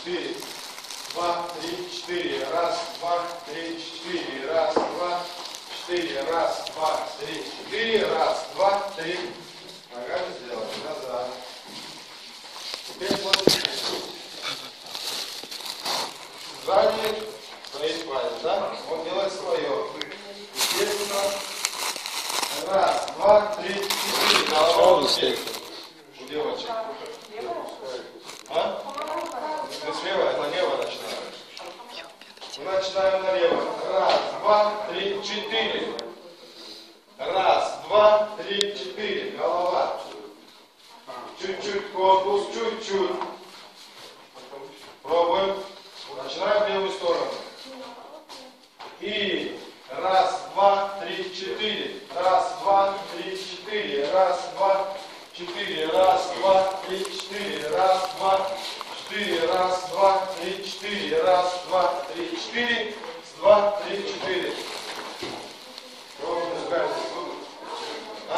четыре. Два, три, четыре. Раз, два, три, четыре. Раз, два, четыре. Раз, два, три, четыре. Раз, два, три. Ногами сделать. Назад. Теперь вот сзади стоит палец, да? Он делает свое. Естественно. Раз, два, три, четыре. Голова у девочек. А? Мы слева, это налево начинаем. Мы начинаем налево. Раз, два, три, четыре. Раз, два, три, четыре. Голова. Чуть-чуть корпус, чуть-чуть. Пробуем. Начинаем в левую сторону. И раз, два, три, четыре. Раз, два, три, четыре. Раз, два, четыре. Раз, два, три, четыре. Раз, два, четыре. Раз, два, три, четыре. Раз, два, три, четыре. Два, три, четыре.